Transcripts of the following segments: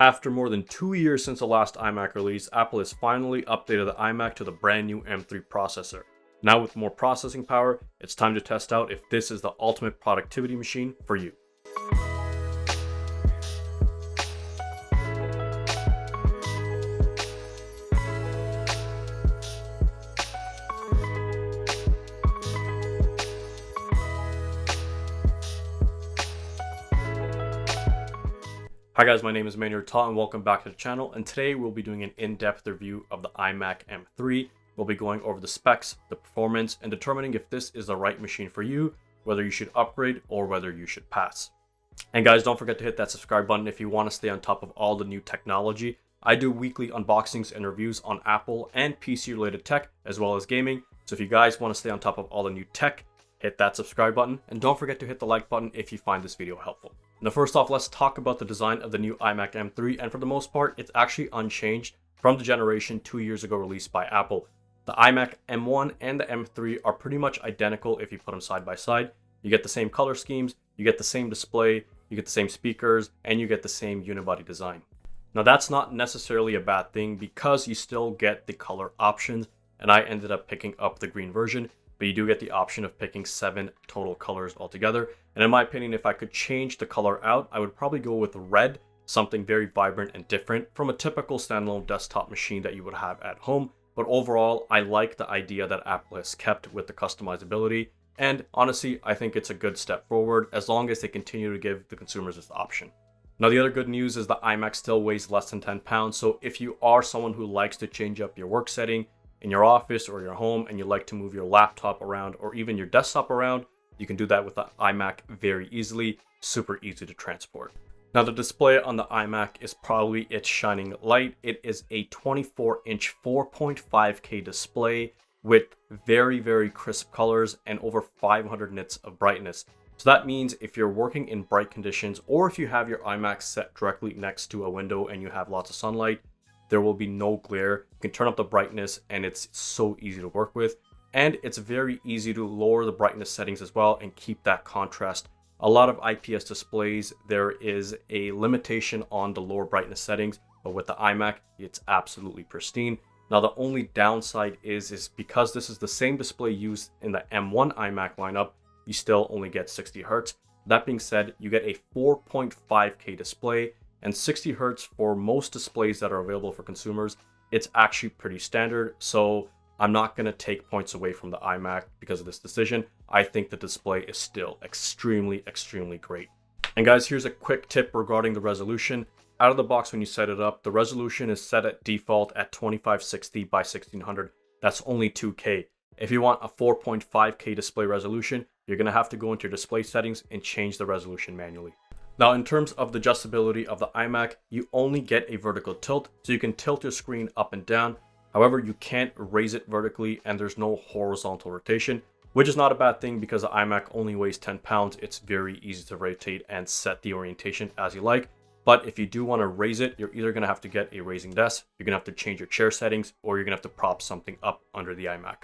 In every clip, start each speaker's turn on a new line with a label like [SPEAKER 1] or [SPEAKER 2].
[SPEAKER 1] After more than 2 years since the last iMac release, Apple has finally updated the iMac to the brand new M3 processor. Now with more processing power, it's time to test out if this is the ultimate productivity machine for you. Hi guys, my name is Manuel and welcome back to the channel, and today we'll be doing an in-depth review of the iMac M3. We'll be going over the specs, the performance, and determining if this is the right machine for you, whether you should upgrade or whether you should pass. And guys, don't forget to hit that subscribe button if you want to stay on top of all the new technology. I do weekly unboxings and reviews on Apple and PC related tech as well as gaming, so if you guys want to stay on top of all the new tech, hit that subscribe button, and don't forget to hit the like button if you find this video helpful. Now first off, let's talk about the design of the new iMac M3, and for the most part, it's actually unchanged from the generation 2 years ago released by Apple. The iMac M1 and the M3 are pretty much identical if you put them side by side. You get the same color schemes, you get the same display, you get the same speakers, and you get the same unibody design. Now that's not necessarily a bad thing because you still get the color options, and I ended up picking up the green version, but you do get the option of picking 7 total colors altogether. And in my opinion, if I could change the color out, I would probably go with red, something very vibrant and different from a typical standalone desktop machine that you would have at home. But overall, I like the idea that Apple has kept with the customizability. And honestly, I think it's a good step forward as long as they continue to give the consumers this option. Now, the other good news is the iMac still weighs less than 10 pounds. So if you are someone who likes to change up your work setting in your office or your home, and you like to move your laptop around or even your desktop around, you can do that with the iMac very easily, super easy to transport. Now the display on the iMac is probably its shining light. It is a 24-inch 4.5K display with very, very crisp colors and over 500 nits of brightness. So that means if you're working in bright conditions or if you have your iMac set directly next to a window and you have lots of sunlight, there will be no glare. You can turn up the brightness and it's so easy to work with. And it's very easy to lower the brightness settings as well and keep that contrast. A lot of IPS displays, there is a limitation on the lower brightness settings, but with the iMac, it's absolutely pristine. Now the only downside is because this is the same display used in the M1 iMac lineup, you still only get 60 Hz. That being said, you get a 4.5K display, and 60 Hz for most displays that are available for consumers, it's actually pretty standard. So I'm not going to take points away from the iMac because of this decision. I think the display is still extremely, extremely great. And guys, here's a quick tip regarding the resolution. Out of the box when you set it up, the resolution is set at default at 2560 by 1600. That's only 2K. If you want a 4.5K display resolution, you're going to have to go into your display settings and change the resolution manually. Now, in terms of the adjustability of the iMac, you only get a vertical tilt, so you can tilt your screen up and down. However, you can't raise it vertically and there's no horizontal rotation, which is not a bad thing because the iMac only weighs 10 pounds. It's very easy to rotate and set the orientation as you like. But if you do want to raise it, you're either going to have to get a raising desk, you're going to have to change your chair settings, or you're going to have to prop something up under the iMac.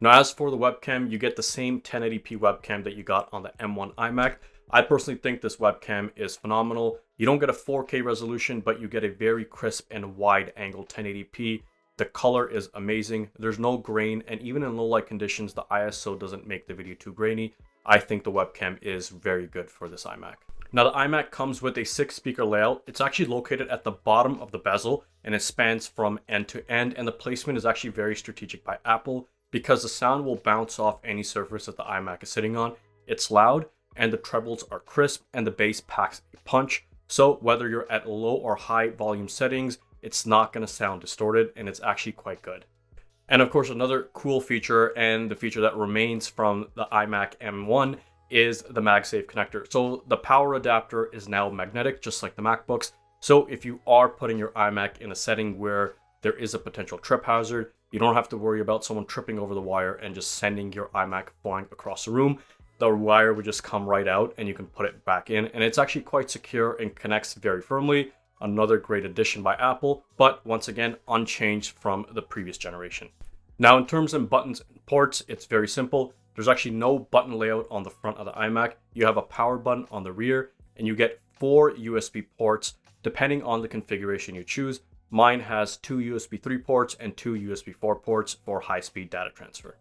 [SPEAKER 1] Now, as for the webcam, you get the same 1080p webcam that you got on the M1 iMac. I personally think this webcam is phenomenal. You don't get a 4K resolution, but you get a very crisp and wide angle 1080p. The color is amazing. There's no grain, and even in low light conditions, the ISO doesn't make the video too grainy. I think the webcam is very good for this iMac. Now the iMac comes with a 6-speaker layout. It's actually located at the bottom of the bezel, and it spans from end to end, and the placement is actually very strategic by Apple because the sound will bounce off any surface that the iMac is sitting on. It's loud, and the trebles are crisp, and the bass packs a punch. So whether you're at low or high volume settings, it's not going to sound distorted, and it's actually quite good. And of course, another cool feature, and the feature that remains from the iMac M1, is the MagSafe connector. So the power adapter is now magnetic, just like the MacBooks. So if you are putting your iMac in a setting where there is a potential trip hazard, you don't have to worry about someone tripping over the wire and just sending your iMac flying across the room. The wire would just come right out and you can put it back in, and it's actually quite secure and connects very firmly. Another great addition by Apple, but once again, unchanged from the previous generation. Now, in terms of buttons and ports, it's very simple. There's actually no button layout on the front of the iMac. You have a power button on the rear, and you get 4 USB ports. depending on the configuration you choose. Mine has 2 USB 3 ports and 2 USB 4 ports for high-speed data transfer.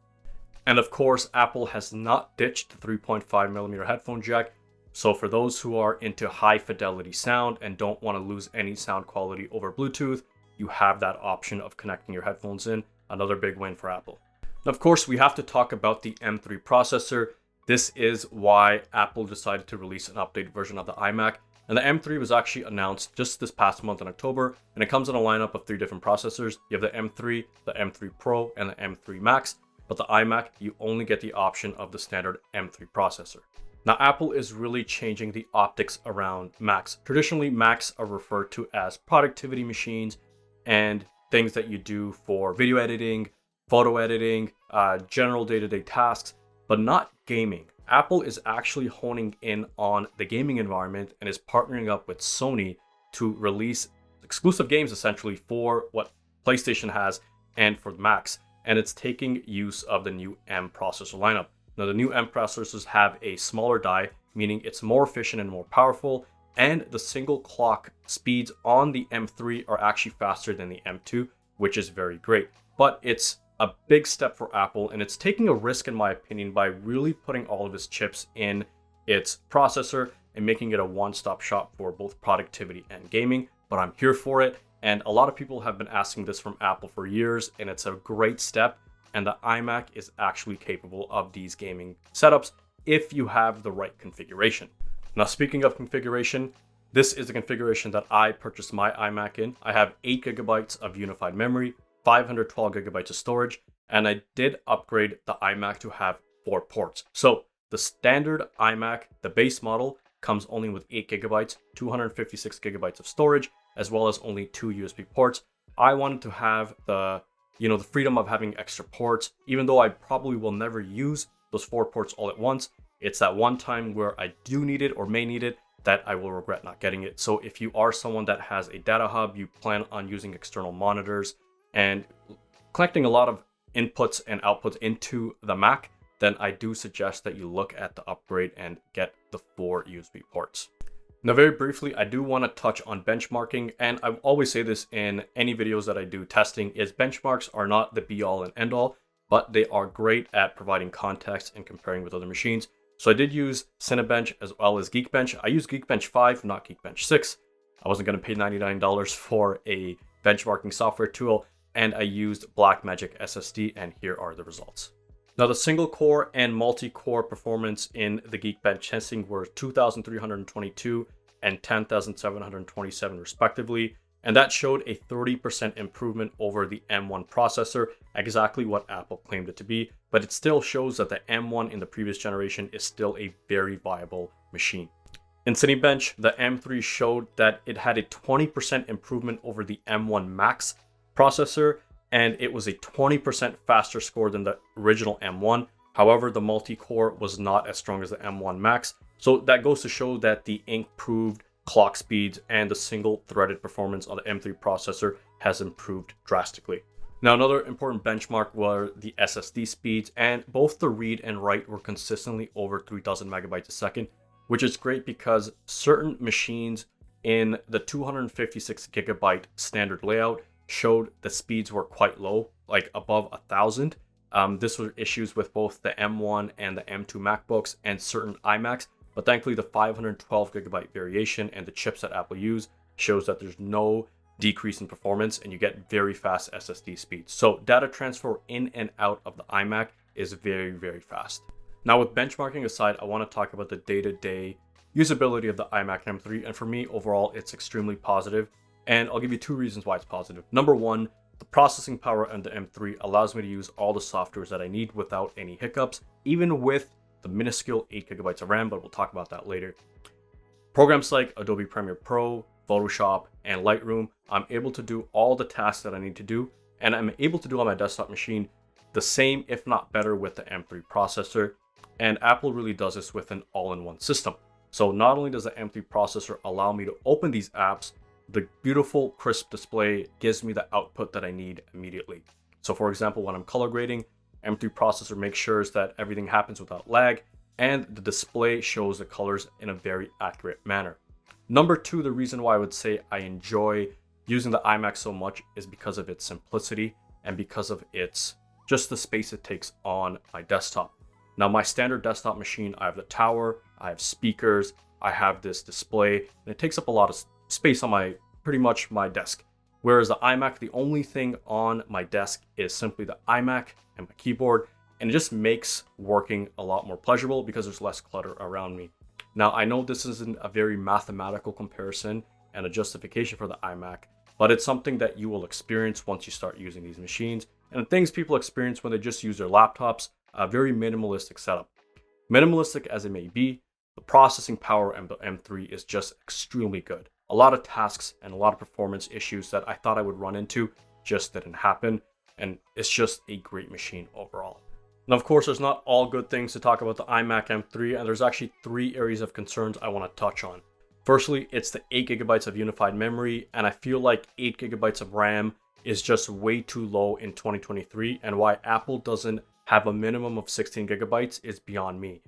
[SPEAKER 1] And of course, Apple has not ditched the 3.5mm headphone jack. So for those who are into high fidelity sound and don't want to lose any sound quality over Bluetooth, you have that option of connecting your headphones in. Another big win for Apple. Of course, we have to talk about the M3 processor. This is why Apple decided to release an updated version of the iMac. And the M3 was actually announced just this past month in October, and it comes in a lineup of 3 different processors. You have the M3, the M3 Pro, and the M3 Max. But the iMac, you only get the option of the standard M3 processor. Now, Apple is really changing the optics around Macs. Traditionally, Macs are referred to as productivity machines and things that you do for video editing, photo editing, general day-to-day tasks, but not gaming. Apple is actually honing in on the gaming environment and is partnering up with Sony to release exclusive games essentially for what PlayStation has and for Macs. And it's taking use of the new M processor lineup. Now, the new M processors have a smaller die, meaning it's more efficient and more powerful, and the single clock speeds on the M3 are actually faster than the M2, which is very great. But it's a big step for Apple, and it's taking a risk, in my opinion, by really putting all of its chips in its processor and making it a one-stop shop for both productivity and gaming. But I'm here for it, and a lot of people have been asking this from Apple for years, and it's a great step. And the iMac is actually capable of these gaming setups if you have the right configuration. Now, speaking of configuration, this is the configuration that I purchased my iMac in. I have 8 GB of unified memory, 512 GB of storage, and I did upgrade the iMac to have 4 ports. So the standard iMac, the base model, comes only with 8 GB, 256 GB of storage, as well as only 2 USB ports. I wanted to have the freedom of having extra ports, even though I probably will never use those 4 ports all at once. It's that one time where I do need it or may need it that I will regret not getting it. So if you are someone that has a data hub, you plan on using external monitors and collecting a lot of inputs and outputs into the Mac, then I do suggest that you look at the upgrade and get the 4 USB ports. Now, very briefly, I do want to touch on benchmarking, and I always say this in any videos that I do testing, is benchmarks are not the be-all and end-all, but they are great at providing context and comparing with other machines. So I did use Cinebench as well as Geekbench. I used Geekbench 5, not Geekbench 6. I wasn't going to pay $99 for a benchmarking software tool, and I used Blackmagic SSD, and here are the results. Now, the single core and multi-core performance in the Geekbench testing were 2,322 and 10,727 respectively, and that showed a 30% improvement over the M1 processor, exactly what Apple claimed it to be, but it still shows that the M1 in the previous generation is still a very viable machine. In Cinebench, the M3 showed that it had a 20% improvement over the M1 Max processor, and it was a 20% faster score than the original M1. However, the multi-core was not as strong as the M1 Max. So that goes to show that the improved clock speeds and the single threaded performance on the M3 processor has improved drastically. Now, another important benchmark were the SSD speeds, and both the read and write were consistently over 3,000 megabytes a second, which is great because certain machines in the 256 gigabyte standard layout showed the speeds were quite low, like above 1,000. This was issues with both the M1 and the M2 MacBooks and certain iMacs, but thankfully the 512 gigabyte variation and the chips that Apple use shows that there's no decrease in performance and you get very fast SSD speeds. So data transfer in and out of the iMac is very, very fast. Now, with benchmarking aside, I want to talk about the day-to-day usability of the iMac M3, and for me, overall, it's extremely positive. And I'll give you 2 reasons why it's positive. Number 1, the processing power on the M3 allows me to use all the softwares that I need without any hiccups, even with the minuscule 8 gigabytes of RAM, but we'll talk about that later. Programs like Adobe Premiere Pro, Photoshop, and Lightroom, I'm able to do all the tasks that I need to do, and I'm able to do on my desktop machine the same, if not better, with the M3 processor. And Apple really does this with an all-in-one system. So not only does the M3 processor allow me to open these apps, the beautiful crisp display gives me the output that I need immediately. So for example, when I'm color grading, M3 processor makes sure that everything happens without lag, and the display shows the colors in a very accurate manner. Number two, the reason why I would say I enjoy using the iMac so much is because of its simplicity and because of its just the space it takes on my desktop. Now, my standard desktop machine, I have the tower, I have speakers, I have this display, and it takes up a lot of space on pretty much my desk. Whereas the iMac, the only thing on my desk is simply the iMac and my keyboard, and it just makes working a lot more pleasurable because there's less clutter around me. Now, I know this isn't a very mathematical comparison and a justification for the iMac, but it's something that you will experience once you start using these machines, and things people experience when they just use their laptops, a very minimalistic setup. Minimalistic as it may be, the processing power of the M3 is just extremely good. A lot of tasks and a lot of performance issues that I thought I would run into just didn't happen, and it's just a great machine overall. Now, of course, there's not all good things to talk about the iMac M3, and there's actually 3 areas of concerns I want to touch on. Firstly, it's the 8 GB of unified memory, and I feel like 8 GB of RAM is just way too low in 2023, and why Apple doesn't have a minimum of 16 GB is beyond me.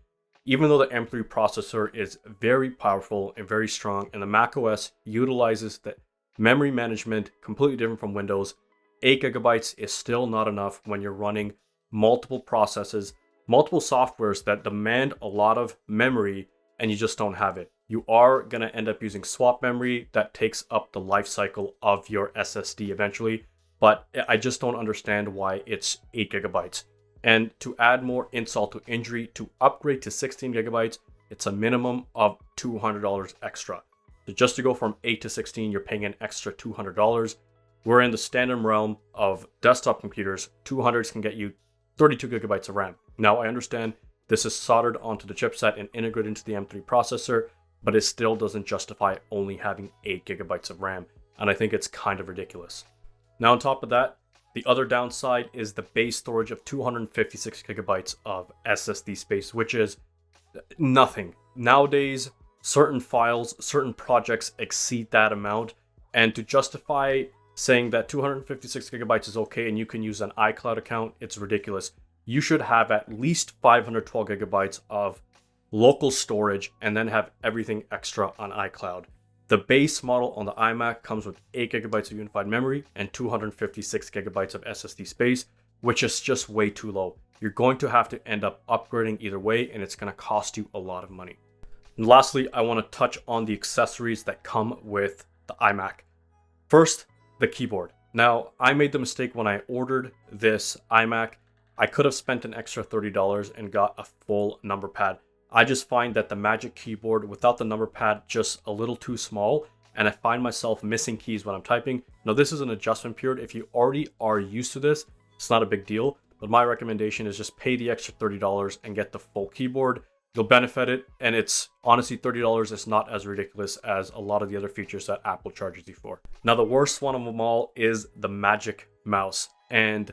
[SPEAKER 1] Even though the M3 processor is very powerful and very strong, and the macOS utilizes the memory management completely different from Windows, 8 GB is still not enough when you're running multiple processes, multiple softwares that demand a lot of memory, and you just don't have it. You are going to end up using swap memory that takes up the life cycle of your SSD eventually, but I just don't understand why it's 8 GB. And to add more insult to injury, to upgrade to 16 GB, it's a minimum of $200 extra. So just to go from 8 to 16, you're paying an extra $200. We're in the standard realm of desktop computers. 200s can get you 32 GB of RAM. Now, I understand this is soldered onto the chipset and integrated into the M3 processor, but it still doesn't justify only having 8 GB of RAM, and I think it's kind of ridiculous. Now, on top of that, the other downside is the base storage of 256 GB of SSD space, which is nothing. Nowadays, certain files, certain projects exceed that amount, and to justify saying that 256 GB is okay and you can use an iCloud account, it's ridiculous. You should have at least 512 GB of local storage and then have everything extra on iCloud. The base model on the iMac comes with 8 GB of unified memory and 256 GB of SSD space, which is just way too low. You're going to have to end up upgrading either way, and it's going to cost you a lot of money. And lastly, I want to touch on the accessories that come with the iMac. First, the keyboard. Now, I made the mistake when I ordered this iMac. I could have spent an extra $30 and got a full number pad. I just find that the Magic Keyboard without the number pad just a little too small, and I find myself missing keys when I'm typing. Now, this is an adjustment period. If you already are used to this, it's not a big deal, but my recommendation is just pay the extra $30 and get the full keyboard. You'll benefit it, and it's honestly $30 is not as ridiculous as a lot of the other features that Apple charges you for. Now, the worst one of them all is the Magic Mouse, and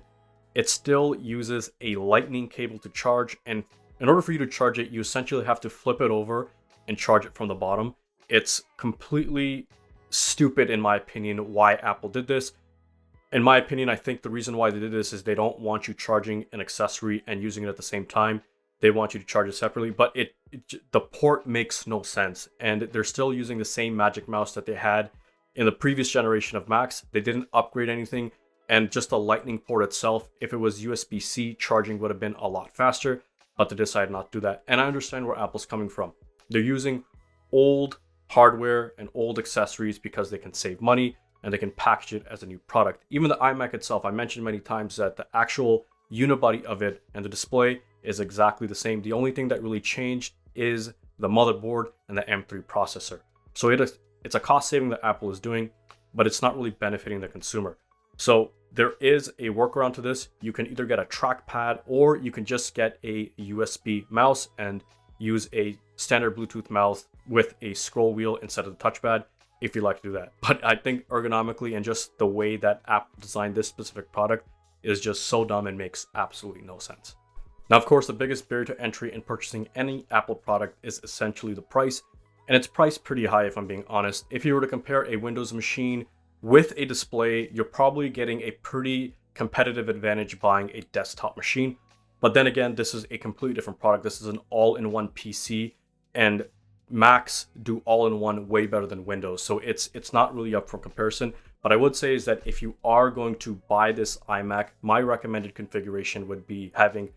[SPEAKER 1] it still uses a lightning cable to charge, and in order for you to charge it, you essentially have to flip it over and charge it from the bottom. It's completely stupid, in my opinion, why Apple did this. In my opinion, I think the reason why they did this is they don't want you charging an accessory and using it at the same time. They want you to charge it separately, but the port makes no sense. And they're still using the same Magic Mouse that they had in the previous generation of Macs. They didn't upgrade anything, and just the lightning port itself, if it was USB-C, charging would have been a lot faster. But they decided not to do that. And I understand where Apple's coming from. They're using old hardware and old accessories because they can save money and they can package it as a new product. Even the iMac itself, I mentioned many times that the actual unibody of it and the display is exactly the same. The only thing that really changed is the motherboard and the M3 processor. So it's a cost saving that Apple is doing, but it's not really benefiting the consumer. So there is a workaround to this. You can either get a trackpad or you can just get a USB mouse and use a standard Bluetooth mouse with a scroll wheel instead of the touchpad if you like to do that. But I think ergonomically and just the way that Apple designed this specific product is just so dumb and makes absolutely no sense. Now, of course, the biggest barrier to entry in purchasing any Apple product is essentially the price, and it's priced pretty high if I'm being honest. If you were to compare a Windows machine with a display, you're probably getting a pretty competitive advantage buying a desktop machine. But then again, this is a completely different product. This is an all-in-one PC, and Macs do all-in-one way better than Windows, so it's not really up for comparison. But I would say is that if you are going to buy this iMac, my recommended configuration would be having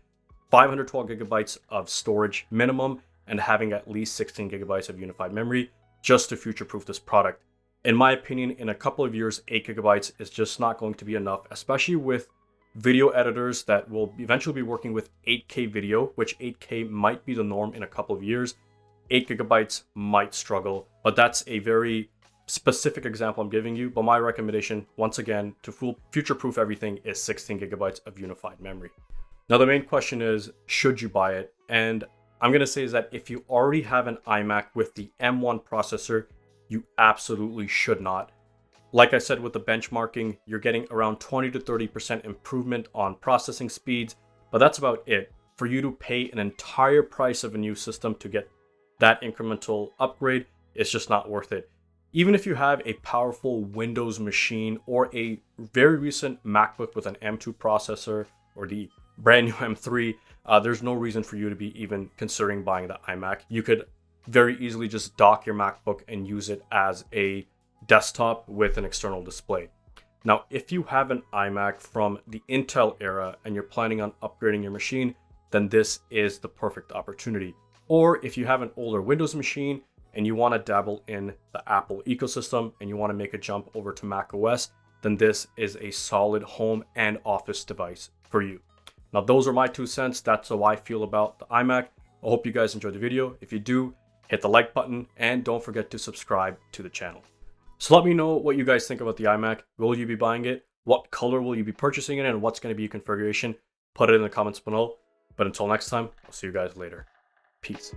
[SPEAKER 1] 512 gigabytes of storage minimum and having at least 16 gigabytes of unified memory just to future-proof this product. In my opinion, in a couple of years, 8 gigabytes is just not going to be enough, especially with video editors that will eventually be working with 8K video, which 8K might be the norm in a couple of years. 8 gigabytes might struggle, but that's a very specific example I'm giving you. But my recommendation, once again, to future-proof everything is 16 gigabytes of unified memory. Now, the main question is, should you buy it? And I'm going to say is that if you already have an iMac with the M1 processor, you absolutely should not. Like I said, with the benchmarking, you're getting around 20 to 30% improvement on processing speeds, but that's about it. For you to pay an entire price of a new system to get that incremental upgrade, it's just not worth it. Even if you have a powerful Windows machine or a very recent MacBook with an M2 processor or the brand new M3, there's no reason for you to be even considering buying the iMac. You could very easily just dock your MacBook and use it as a desktop with an external display. Now, if you have an iMac from the Intel era and you're planning on upgrading your machine, then this is the perfect opportunity. Or if you have an older Windows machine and you want to dabble in the Apple ecosystem and you want to make a jump over to Mac OS, then this is a solid home and office device for you. Now, those are my 2 cents. That's how I feel about the iMac. I hope you guys enjoyed the video. If you do, hit the like button and don't forget to subscribe to the channel. So let me know what you guys think about the iMac. Will you be buying it? What color will you be purchasing it? And what's going to be your configuration? Put it in the comments below. But until next time, I'll see you guys later. Peace.